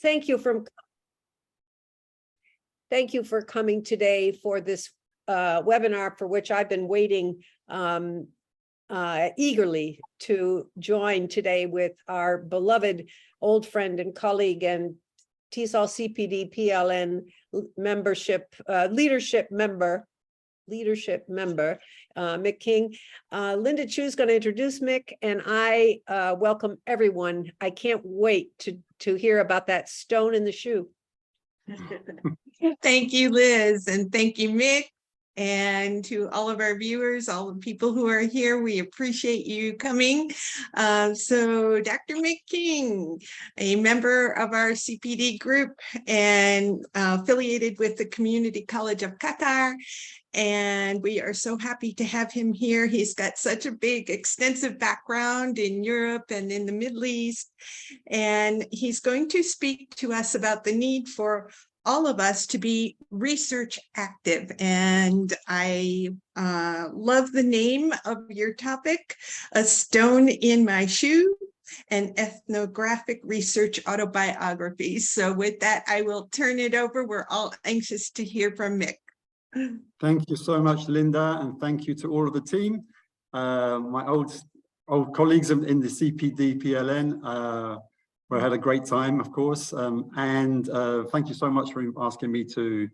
Thank you for coming today for this webinar, for which I've been waiting eagerly to join today with our beloved old friend and colleague and TESOL CPD PLN leadership member, Mick King. Linda Chu is going to introduce Mick, and I welcome everyone. I can't wait to hear about that stone in the shoe. Thank you, Liz, and thank you, Mick. And to all of our viewers, all the people who are here, we appreciate you coming. So Dr. Mick King, a member of our CPD group and affiliated with the Community College of Qatar. And we are so happy to have him here. He's got such a big, extensive background in Europe and in the Middle East. And he's going to speak to us about the need for all of us to be research active. And I love the name of your topic, A Stone in My Shoe, an ethnographic research autobiography. So with that, I will turn it over. We're all anxious to hear from Mick. Thank you so much, Linda, and thank you to all of the team, my old colleagues in the CPD PLN. We had a great time, of course, and thank you so much for asking me to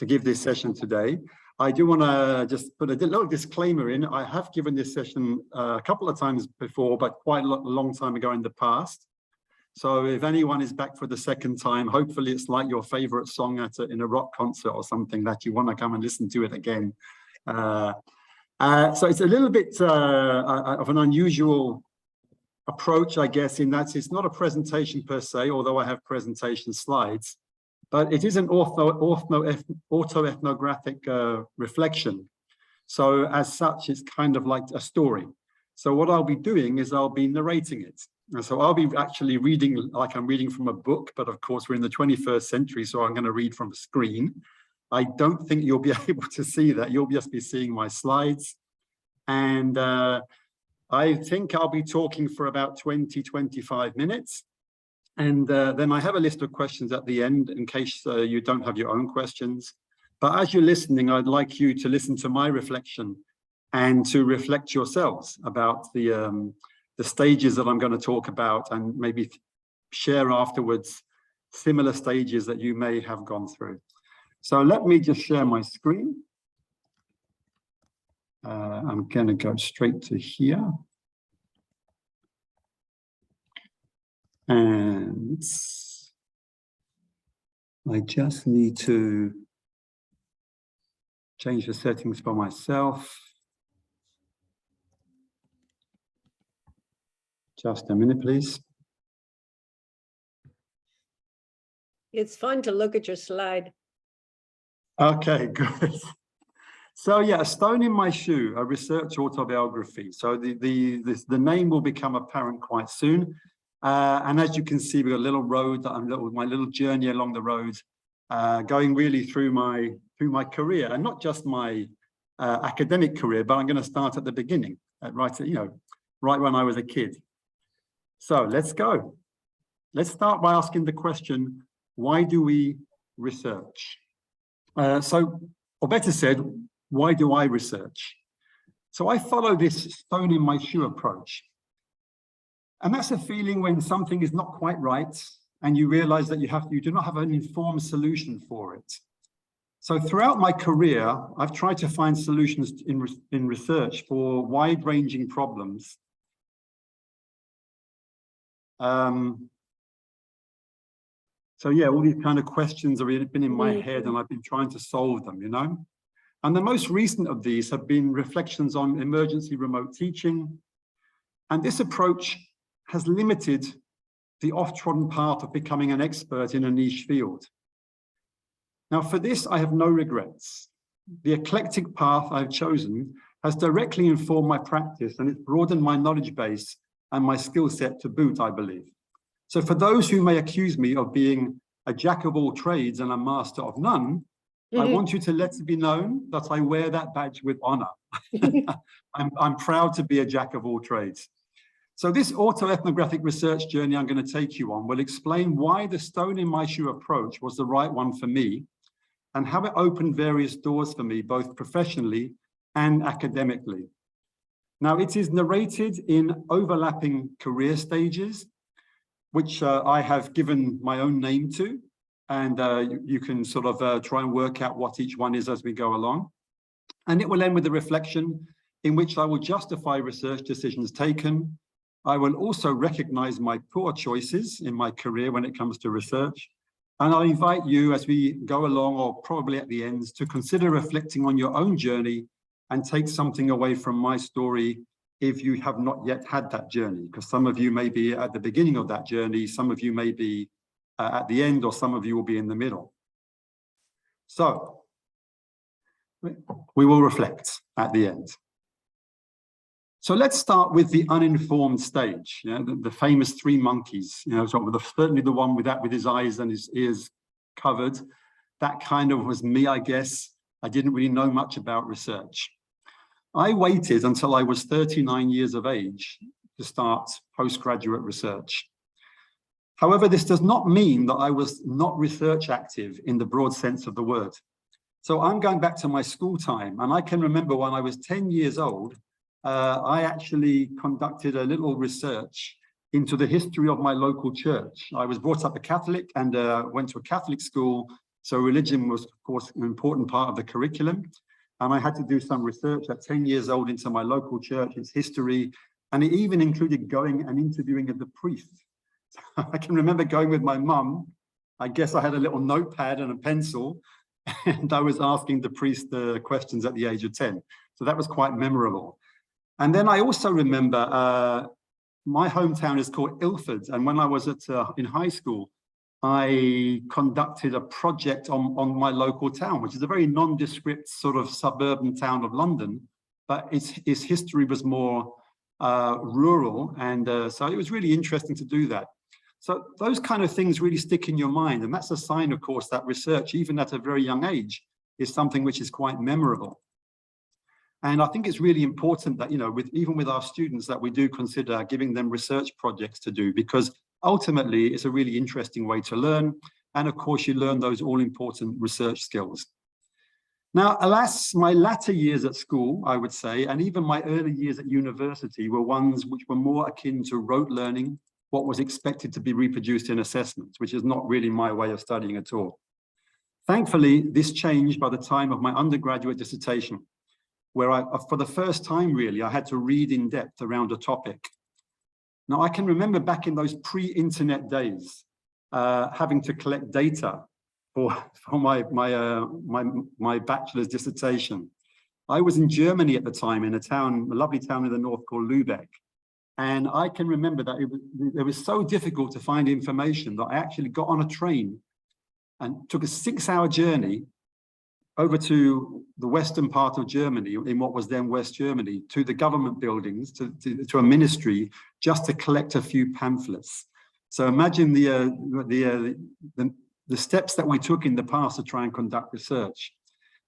give this session today. I do want to just put a little disclaimer in. I have given this session a couple of times before, but quite a long time ago in the past. So if anyone is back for the second time, hopefully it's like your favorite song in a rock concert or something that you want to come and listen to it again. So it's a little bit of an unusual approach, I guess, in that it's not a presentation per se, although I have presentation slides, but it is an auto-ethnographic reflection. So as such, it's kind of like a story. So what I'll be doing is I'll be narrating it. And so I'll be actually reading like I'm reading from a book, but of course we're in the 21st century, so I'm going to read from a screen. I don't think you'll be able to see that. You'll just be seeing my slides. And I think I'll be talking for about 20-25 minutes. And then I have a list of questions at the end in case you don't have your own questions. But as you're listening, I'd like you to listen to my reflection and to reflect yourselves about the stages that I'm going to talk about, and maybe share afterwards similar stages that you may have gone through. So let me just share my screen. I'm going to go straight to here. And I just need to change the settings for myself. Just a minute, please. It's fun to look at your slide. Okay, good. So yeah, A Stone in My Shoe, a research autobiography. So the name will become apparent quite soon. And as you can see, we've got a little road, my little journey along the road, going really through my career, and not just my academic career, but I'm going to start at the beginning, right when I was a kid. So let's go. Let's start by asking the question, why do we research? Or better said, why do I research? So I follow this stone in my shoe approach. And that's a feeling when something is not quite right and you realize that you do not have an informed solution for it. So throughout my career, I've tried to find solutions in research for wide-ranging problems. So yeah, all these kind of questions have been in my head, and I've been trying to solve them, you know. And the most recent of these have been reflections on emergency remote teaching. And this approach has limited the oft-trodden path of becoming an expert in a niche field. Now, for this, I have no regrets. The eclectic path I've chosen has directly informed my practice, and it's broadened my knowledge base and my skill set to boot, I believe. So for those who may accuse me of being a jack of all trades and a master of none, I want you to let it be known that I wear that badge with honor. I'm proud to be a jack of all trades. So this autoethnographic research journey I'm going to take you on will explain why the stone in my shoe approach was the right one for me and how it opened various doors for me, both professionally and academically. Now, it is narrated in overlapping career stages, which I have given my own name to, and you can sort of try and work out what each one is as we go along. And it will end with a reflection in which I will justify research decisions taken. I will also recognize my poor choices in my career when it comes to research. And I'll invite you as we go along, or probably at the end, to consider reflecting on your own journey and take something away from my story if you have not yet had that journey, because some of you may be at the beginning of that journey, some of you may be at the end, or some of you will be in the middle. So we will reflect at the end. So let's start with the uninformed stage, you know, the famous three monkeys, you know, certainly the one with his eyes and his ears covered. That kind of was me, I guess. I didn't really know much about research. I waited until I was 39 years of age to start postgraduate research. However, this does not mean that I was not research active in the broad sense of the word. So I'm going back to my school time, and I can remember when I was 10 years old, I actually conducted a little research into the history of my local church. I was brought up a Catholic and went to a Catholic school, so religion was, of course, an important part of the curriculum. And I had to do some research at 10 years old into my local church, its history, and it even included going and interviewing the priest. I can remember going with my mum. I guess I had a little notepad and a pencil, and I was asking the priest questions at the age of 10. So that was quite memorable. And then I also remember my hometown is called Ilford, and when I was in high school, I conducted a project on my local town, which is a very nondescript sort of suburban town of London, but its history was more rural, and so it was really interesting to do that. So those kind of things really stick in your mind, and that's a sign, of course, that research, even at a very young age, is something which is quite memorable. And I think it's really important that, you know, even with our students, that we do consider giving them research projects to do, because ultimately it's a really interesting way to learn. And of course, you learn those all-important research skills. Now, alas, my latter years at school, I would say, and even my early years at university were ones which were more akin to rote learning, what was expected to be reproduced in assessments, which is not really my way of studying at all. Thankfully, this changed by the time of my undergraduate dissertation, where for the first time, really, I had to read in depth around a topic. Now, I can remember back in those pre-internet days, having to collect data for my bachelor's dissertation. I was in Germany at the time, in a lovely town in the north called Lübeck. And I can remember that it was so difficult to find information that I actually got on a train and took a 6-hour journey over to the western part of Germany, in what was then West Germany, to the government buildings, to a ministry, just to collect a few pamphlets. So imagine the steps that we took in the past to try and conduct research.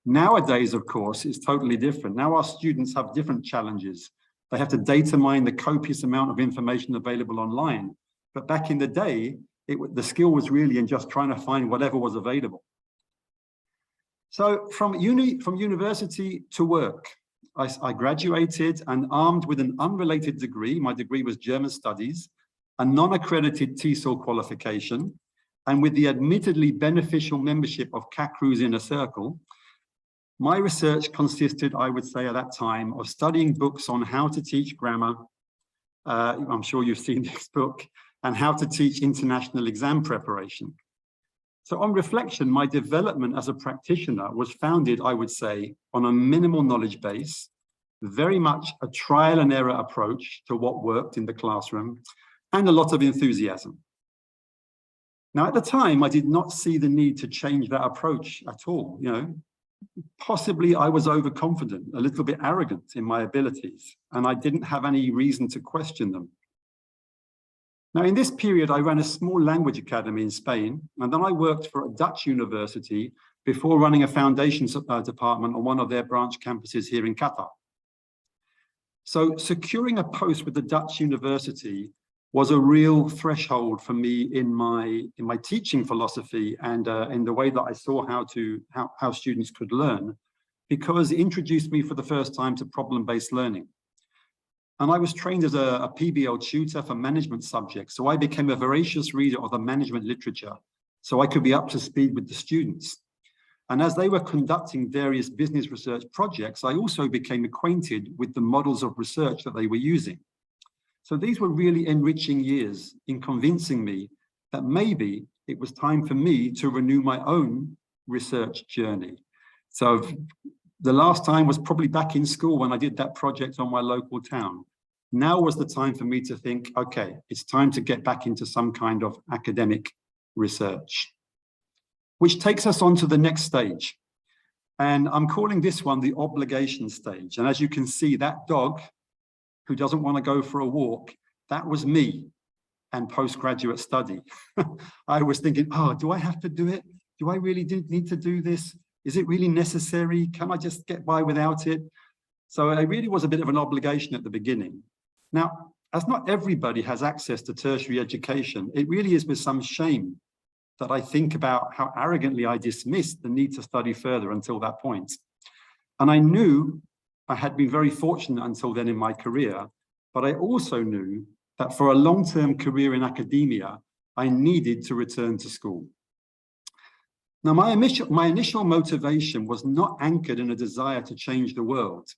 Nowadays, of course, it's totally different. Now our students have different challenges. They have to data mine the copious amount of information available online. But back in the day, the skill was really in just trying to find whatever was available. So from university to work, I graduated and armed with an unrelated degree. My degree was German studies, a non-accredited TESOL qualification, and with the admittedly beneficial membership of CACRU's Inner Circle. My research consisted, I would say at that time, of studying books on how to teach grammar. I'm sure you've seen this book, and how to teach international exam preparation. So on reflection, my development as a practitioner was founded, I would say, on a minimal knowledge base, very much a trial and error approach to what worked in the classroom, and a lot of enthusiasm. Now, at the time, I did not see the need to change that approach at all. You know, possibly I was overconfident, a little bit arrogant in my abilities, and I didn't have any reason to question them. Now, in this period, I ran a small language academy in Spain, and then I worked for a Dutch university before running a foundations department on one of their branch campuses here in Qatar. So securing a post with the Dutch university was a real threshold for me in my teaching philosophy and in the way that I saw how students could learn, because it introduced me for the first time to problem-based learning. And I was trained as a PBL tutor for management subjects, so I became a voracious reader of the management literature, so I could be up to speed with the students. And as they were conducting various business research projects, I also became acquainted with the models of research that they were using. So these were really enriching years in convincing me that maybe it was time for me to renew my own research journey. So the last time was probably back in school when I did that project on my local town. Now was the time for me to think, okay, it's time to get back into some kind of academic research. Which takes us on to the next stage. And I'm calling this one the obligation stage. And as you can see, that dog who doesn't want to go for a walk, that was me and postgraduate study. I was thinking, oh, do I have to do it? Do I really need to do this? Is it really necessary? Can I just get by without it? So it really was a bit of an obligation at the beginning. Now, as not everybody has access to tertiary education, it really is with some shame that I think about how arrogantly I dismissed the need to study further until that point. And I knew I had been very fortunate until then in my career, but I also knew that for a long-term career in academia, I needed to return to school. Now, my initial motivation was not anchored in a desire to change the world,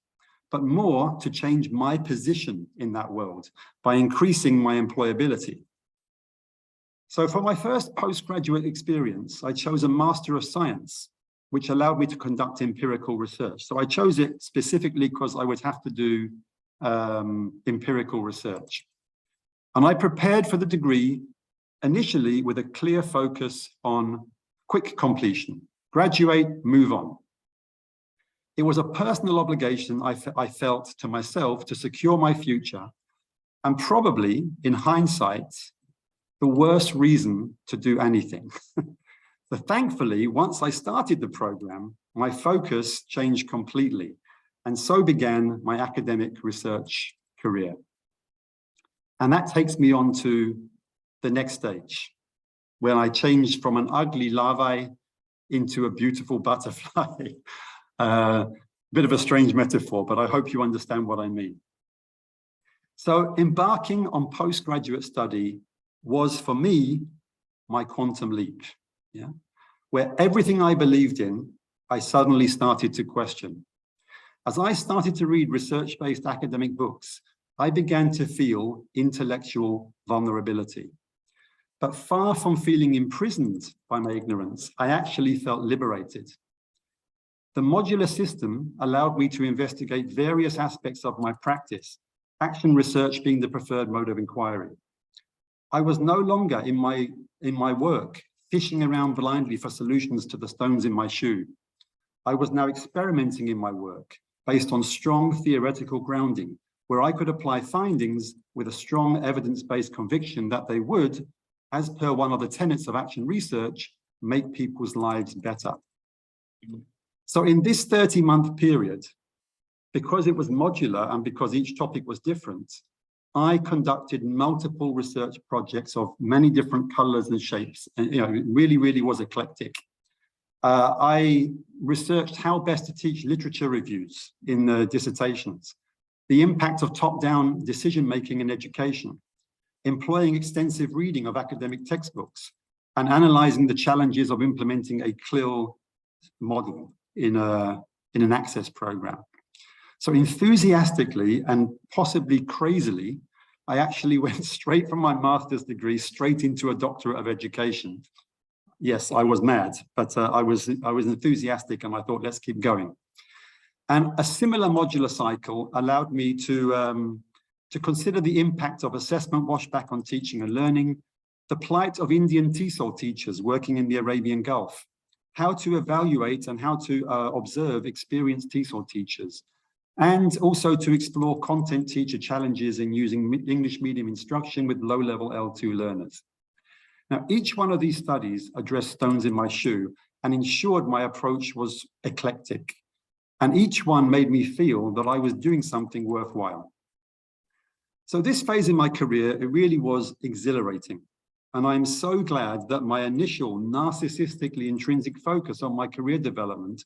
but more to change my position in that world by increasing my employability. So for my first postgraduate experience, I chose a Master of Science, which allowed me to conduct empirical research. So I chose it specifically because I would have to do empirical research. And I prepared for the degree initially with a clear focus on quick completion, graduate, move on. It was a personal obligation I felt to myself to secure my future, and probably, in hindsight, the worst reason to do anything. But thankfully, once I started the program, my focus changed completely, and so began my academic research career. And that takes me on to the next stage, where I changed from an ugly larvae into a beautiful butterfly. Bit of a strange metaphor, but I hope you understand what I mean. So embarking on postgraduate study was, for me, my quantum leap, yeah? Where everything I believed in, I suddenly started to question. As I started to read research-based academic books, I began to feel intellectual vulnerability. But far from feeling imprisoned by my ignorance, I actually felt liberated. The modular system allowed me to investigate various aspects of my practice, action research being the preferred mode of inquiry. I was no longer in my work fishing around blindly for solutions to the stones in my shoe. I was now experimenting in my work based on strong theoretical grounding, where I could apply findings with a strong evidence-based conviction that they would, as per one of the tenets of action research, make people's lives better. So in this 30-month period, because it was modular and because each topic was different, I conducted multiple research projects of many different colors and shapes. And it really was eclectic. I researched how best to teach literature reviews in the dissertations, the impact of top-down decision-making in education, employing extensive reading of academic textbooks, and analyzing the challenges of implementing a CLIL model in an access program. So enthusiastically and possibly crazily, I actually went straight from my master's degree straight into a doctorate of education. Yes, I was mad, but I was enthusiastic, and I thought, let's keep going. And a similar modular cycle allowed me to consider the impact of assessment washback on teaching and learning, the plight of Indian TESOL teachers working in the Arabian Gulf, how to evaluate and how to observe experienced TESOL teachers, and also to explore content teacher challenges in using English medium instruction with low-level L2 learners. Now, each one of these studies addressed stones in my shoe and ensured my approach was eclectic. And each one made me feel that I was doing something worthwhile. So this phase in my career, it really was exhilarating. And I'm so glad that my initial narcissistically intrinsic focus on my career development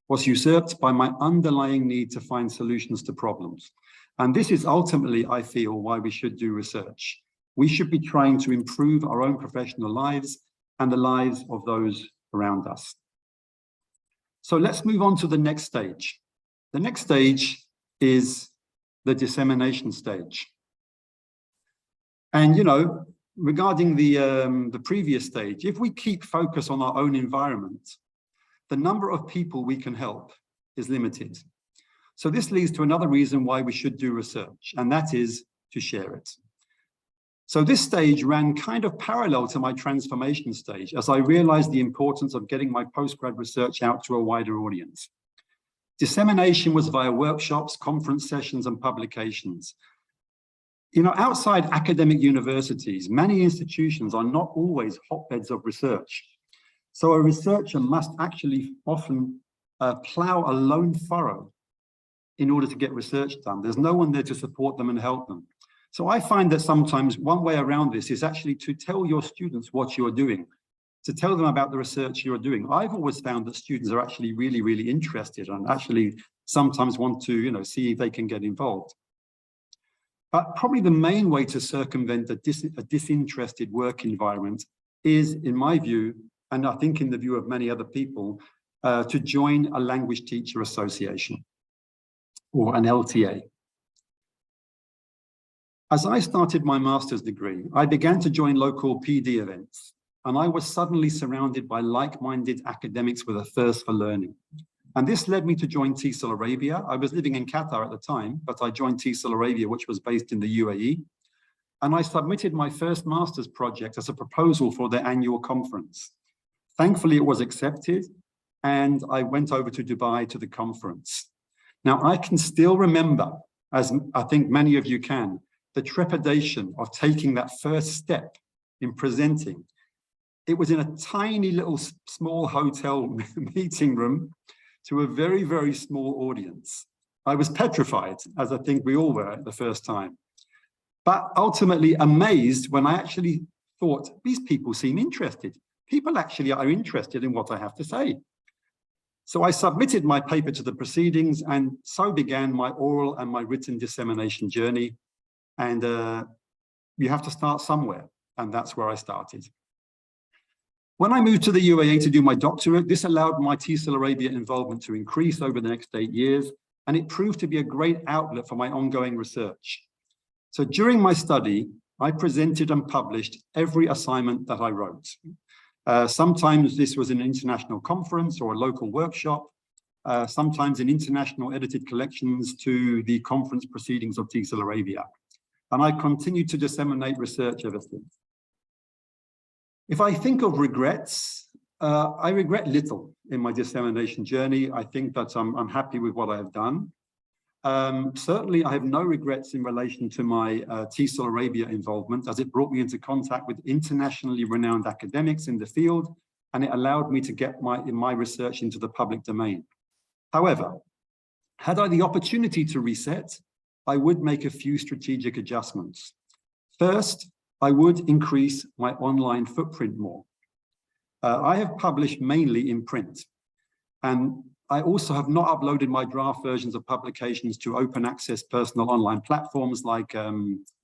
was usurped by my underlying need to find solutions to problems. And this is ultimately, I feel, why we should do research. We should be trying to improve our own professional lives and the lives of those around us. So let's move on to the next stage. The next stage is the dissemination stage. And, you know, regarding the previous stage, if we keep focus on our own environment, the number of people we can help is limited. So this leads to another reason why we should do research, and that is to share it. So this stage ran kind of parallel to my transformation stage as I realized the importance of getting my postgrad research out to a wider audience. Dissemination was via workshops, conference sessions, and publications. You know, outside academic universities, many institutions are not always hotbeds of research. So a researcher must actually often plow a lone furrow in order to get research done. There's no one there to support them and help them. So I find that sometimes one way around this is actually to tell your students what you're doing, to tell them about the research you're doing. I've always found that students are actually really, really interested and actually sometimes want to, you know, see if they can get involved. But probably the main way to circumvent a disinterested work environment is, in my view, and I think in the view of many other people, to join a language teacher association or an LTA. As I started my master's degree, I began to join local PD events, and I was suddenly surrounded by like-minded academics with a thirst for learning. And this led me to join TESOL Arabia. I was living in Qatar at the time, but I joined TESOL Arabia, which was based in the UAE. And I submitted my first master's project as a proposal for their annual conference. Thankfully, it was accepted, and I went over to Dubai to the conference. Now, I can still remember, as I think many of you can, the trepidation of taking that first step in presenting. It was in a tiny little small hotel meeting room to a very, very small audience. I was petrified, as I think we all were the first time, but ultimately amazed when I actually thought, these people seem interested. People actually are interested in what I have to say. So I submitted my paper to the proceedings, and so began my oral and my written dissemination journey. And you have to start somewhere, and that's where I started. When I moved to the UAE to do my doctorate, this allowed my TESOL Arabia involvement to increase over the next 8 years, and it proved to be a great outlet for my ongoing research. So during my study, I presented and published every assignment that I wrote. Sometimes this was an international conference or a local workshop, sometimes in international edited collections to the conference proceedings of TESOL Arabia. And I continue to disseminate research ever since. If I think of regrets, I regret little in my dissemination journey. I think that I'm happy with what I have done. Certainly, I have no regrets in relation to my TESOL Arabia involvement, as it brought me into contact with internationally renowned academics in the field, and it allowed me to get my research into the public domain. However, had I the opportunity to reset, I would make a few strategic adjustments. First, I would increase my online footprint more. I have published mainly in print, and I also have not uploaded my draft versions of publications to open access personal online platforms like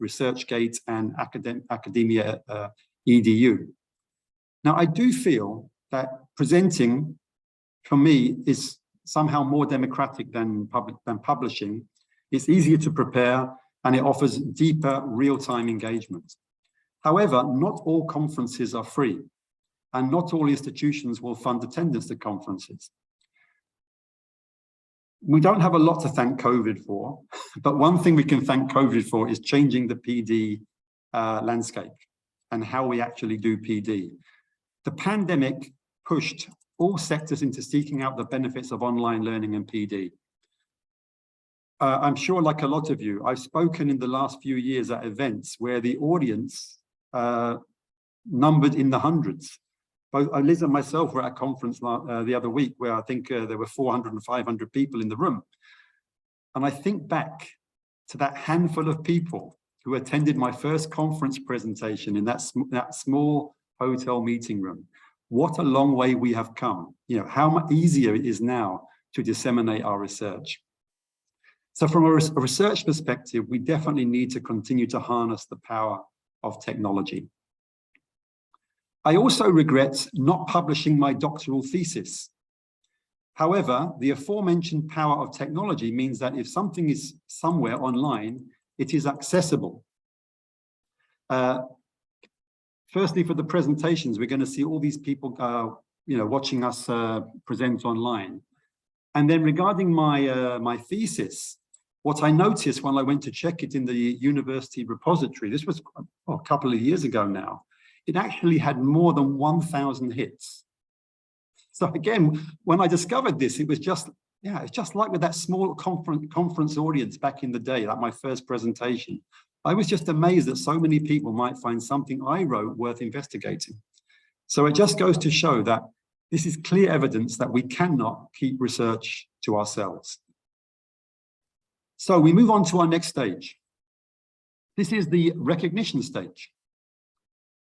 ResearchGate and Academia EDU. Now, I do feel that presenting, for me, is somehow more democratic than publishing. It's easier to prepare, and it offers deeper real-time engagement. However, not all conferences are free, and not all institutions will fund attendance to conferences. We don't have a lot to thank COVID for, but one thing we can thank COVID for is changing the PD landscape and how we actually do PD. The pandemic pushed all sectors into seeking out the benefits of online learning and PD. I'm sure, like a lot of you, I've spoken in the last few years at events where the audience numbered in the hundreds. Both Liz and myself were at a conference the other week where I think there were 400 and 500 people in the room. And I think back to that handful of people who attended my first conference presentation in that small hotel meeting room. What a long way we have come. You know, how much easier it is now to disseminate our research. So from a research perspective, we definitely need to continue to harness the power of technology. I also regret not publishing my doctoral thesis. However, the aforementioned power of technology means that if something is somewhere online, it is accessible. Firstly, for the presentations, we're going to see all these people, watching us present online. And then regarding my thesis, what I noticed when I went to check it in the university repository, this was a couple of years ago now, it actually had more than 1,000 hits. So again, when I discovered this, it was just, it's just like with that small conference audience back in the day, like my first presentation. I was just amazed that so many people might find something I wrote worth investigating. So it just goes to show that this is clear evidence that we cannot keep research to ourselves. So we move on to our next stage. This is the recognition stage.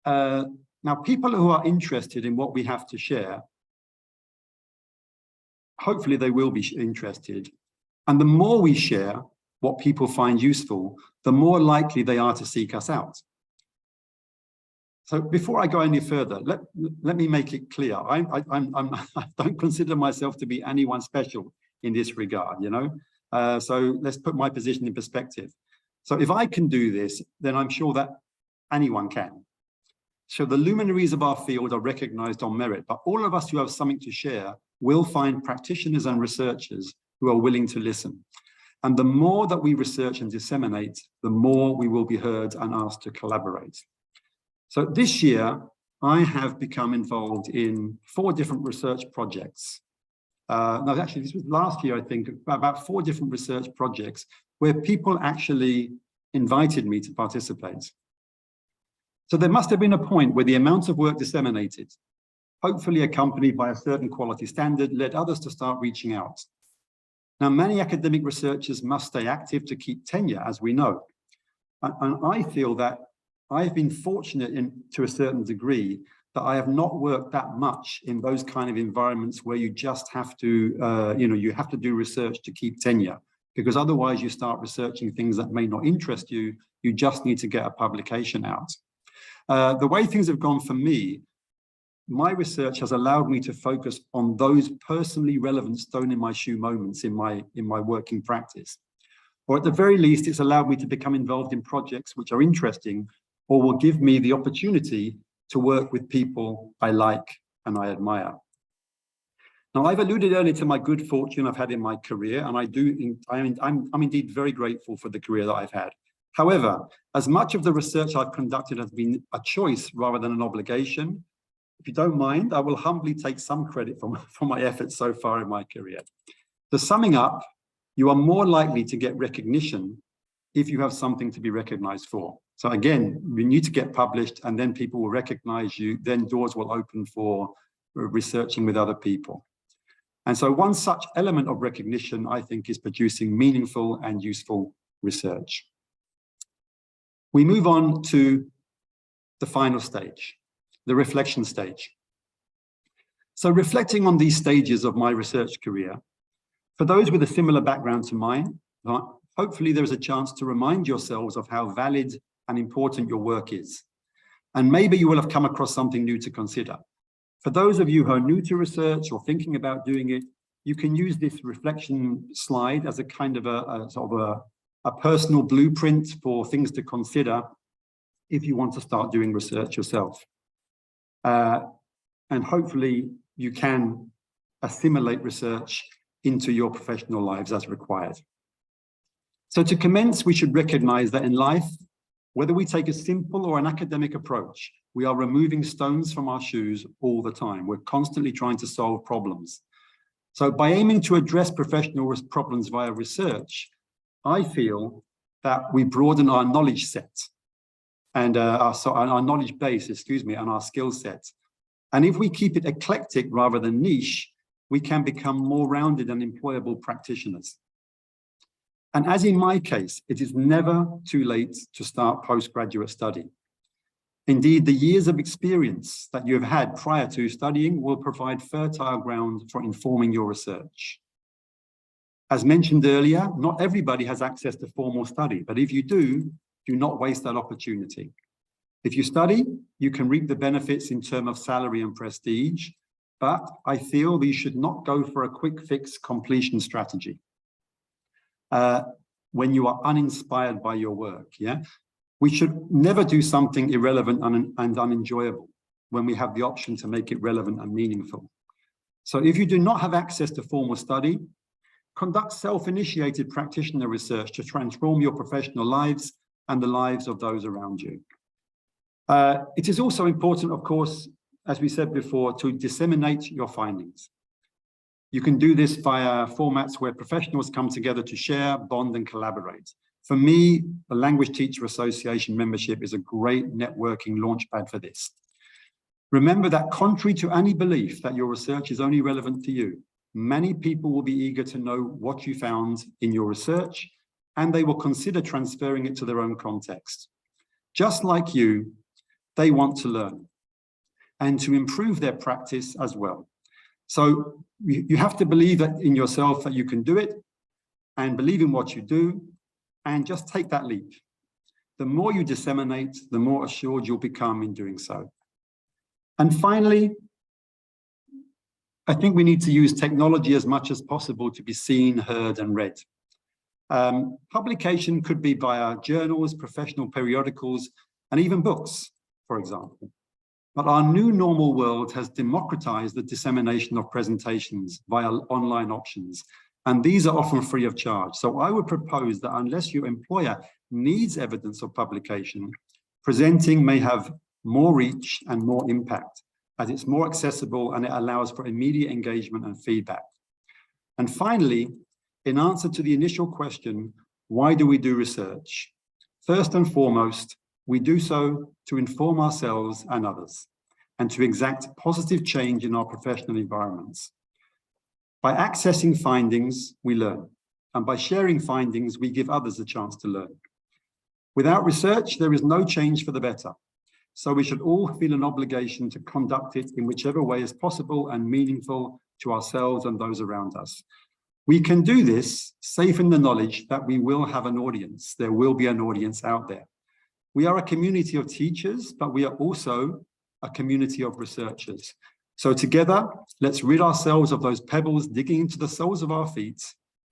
Now, people who are interested in what we have to share, hopefully they will be interested. And the more we share what people find useful, the more likely they are to seek us out. So before I go any further, let me make it clear. I don't consider myself to be anyone special in this regard, you know? So let's put my position in perspective. So if I can do this, then I'm sure that anyone can. So the luminaries of our field are recognized on merit, but all of us who have something to share will find practitioners and researchers who are willing to listen. And the more that we research and disseminate, the more we will be heard and asked to collaborate. So this year, I have become involved in 4 different research projects. No, actually, this was last year, I think, about 4 different research projects where people actually invited me to participate. So there must have been a point where the amount of work disseminated, hopefully accompanied by a certain quality standard, led others to start reaching out. Now, many academic researchers must stay active to keep tenure, as we know. And I feel that I've been fortunate to a certain degree that I have not worked that much in those kind of environments where you just have to, you have to do research to keep tenure, because otherwise you start researching things that may not interest you. You just need to get a publication out. The way things have gone for me, my research has allowed me to focus on those personally relevant stone in my shoe moments in my working practice. Or at the very least, it's allowed me to become involved in projects which are interesting or will give me the opportunity to work with people I like and I admire. Now, I've alluded earlier to my good fortune I've had in my career, and I'm indeed very grateful for the career that I've had. However, as much of the research I've conducted has been a choice rather than an obligation, if you don't mind, I will humbly take some credit for my efforts so far in my career. So summing up, you are more likely to get recognition if you have something to be recognized for. So again, you need to get published and then people will recognize you, then doors will open for researching with other people. And so one such element of recognition, I think, is producing meaningful and useful research. We move on to the final stage, the reflection stage. So reflecting on these stages of my research career, for those with a similar background to mine, hopefully there is a chance to remind yourselves of how valid and important your work is. And maybe you will have come across something new to consider. For those of you who are new to research or thinking about doing it, you can use this reflection slide as a kind of a personal blueprint for things to consider if you want to start doing research yourself. And hopefully you can assimilate research into your professional lives as required. So to commence, we should recognize that in life, whether we take a simple or an academic approach, we are removing stones from our shoes all the time. We're constantly trying to solve problems. So by aiming to address professional problems via research, I feel that we broaden our knowledge set and our knowledge base, and our skill set. And if we keep it eclectic rather than niche, we can become more rounded and employable practitioners. And as in my case, it is never too late to start postgraduate study. Indeed, the years of experience that you have had prior to studying will provide fertile ground for informing your research. As mentioned earlier, not everybody has access to formal study, but if you do not waste that opportunity. If you study, you can reap the benefits in terms of salary and prestige, but I feel that you should not go for a quick fix completion strategy when you are uninspired by your work, yeah? We should never do something irrelevant and unenjoyable when we have the option to make it relevant and meaningful. So if you do not have access to formal study, conduct self-initiated practitioner research to transform your professional lives and the lives of those around you. It is also important, of course, as we said before, to disseminate your findings. You can do this via formats where professionals come together to share, bond, and collaborate. For me, the Language Teacher Association membership is a great networking launchpad for this. Remember that contrary to any belief that your research is only relevant to you, many people will be eager to know what you found in your research, and they will consider transferring it to their own context. Just like you, they want to learn and to improve their practice as well. So you have to believe that in yourself that you can do it, and believe in what you do, and just take that leap. The more you disseminate, the more assured you'll become in doing so. And finally, I think we need to use technology as much as possible to be seen, heard, and read. Publication could be via journals, professional periodicals, and even books, for example. But our new normal world has democratized the dissemination of presentations via online options, and these are often free of charge. So I would propose that unless your employer needs evidence of publication, presenting may have more reach and more impact, as it's more accessible and it allows for immediate engagement and feedback. And finally, in answer to the initial question, why do we do research? First and foremost, we do so to inform ourselves and others, and to exact positive change in our professional environments. By accessing findings, we learn, and by sharing findings, we give others a chance to learn. Without research, there is no change for the better. So we should all feel an obligation to conduct it in whichever way is possible and meaningful to ourselves and those around us. We can do this safe in the knowledge that we will have an audience. There will be an audience out there. We are a community of teachers, but we are also a community of researchers. So together, let's rid ourselves of those pebbles digging into the soles of our feet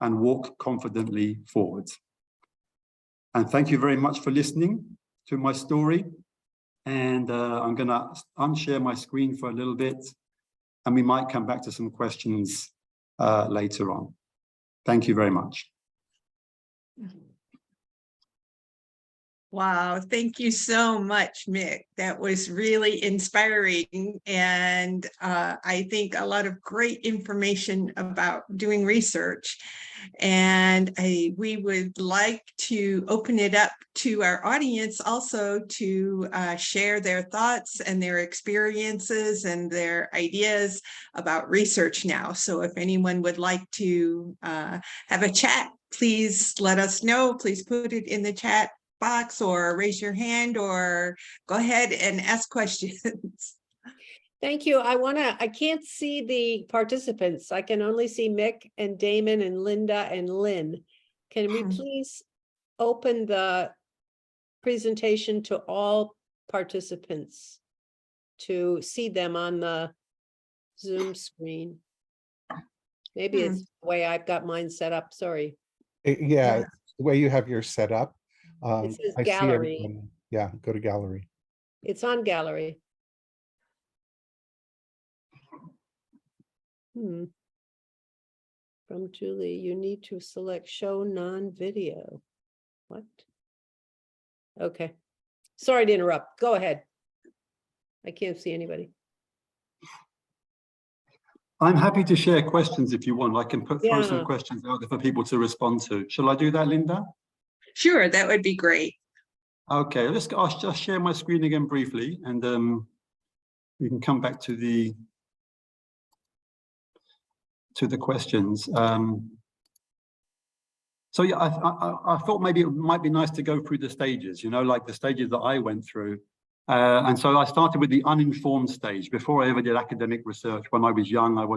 and walk confidently forward. And thank you very much for listening to my story. And I'm going to unshare my screen for a little bit, and we might come back to some questions later on. Thank you very much. Wow, thank you so much, Mick. That was really inspiring, and I think a lot of great information about doing research. And we would like to open it up to our audience also to share their thoughts and their experiences and their ideas about research now. So if anyone would like to have a chat, please let us know. Please put it in the chat box or raise your hand or go ahead and ask questions. Thank you. I can't see the participants. I can only see Mick and Damon and Linda and Lynn. Can we please open the presentation to all participants to see them on the Zoom screen? Maybe it's the way I've got mine set up. Sorry. Yeah, the way you have yours set up. It says I see gallery. everyone. Yeah, go to gallery. It's on gallery. From Julie, you need to select show non-video. What? Okay. Sorry to interrupt. Go ahead. I can't see anybody. I'm happy to share questions if you want. I can throw some Yeah. questions out there for people to respond to. Shall I do that, Linda? Sure, that would be great. Okay, I'll just share my screen again briefly, and we can come back to the questions. So yeah, I thought maybe it might be nice to go through the stages, you know, like the stages that I went through. And so I started with the uninformed stage. Before I ever did academic research, when I was young, I was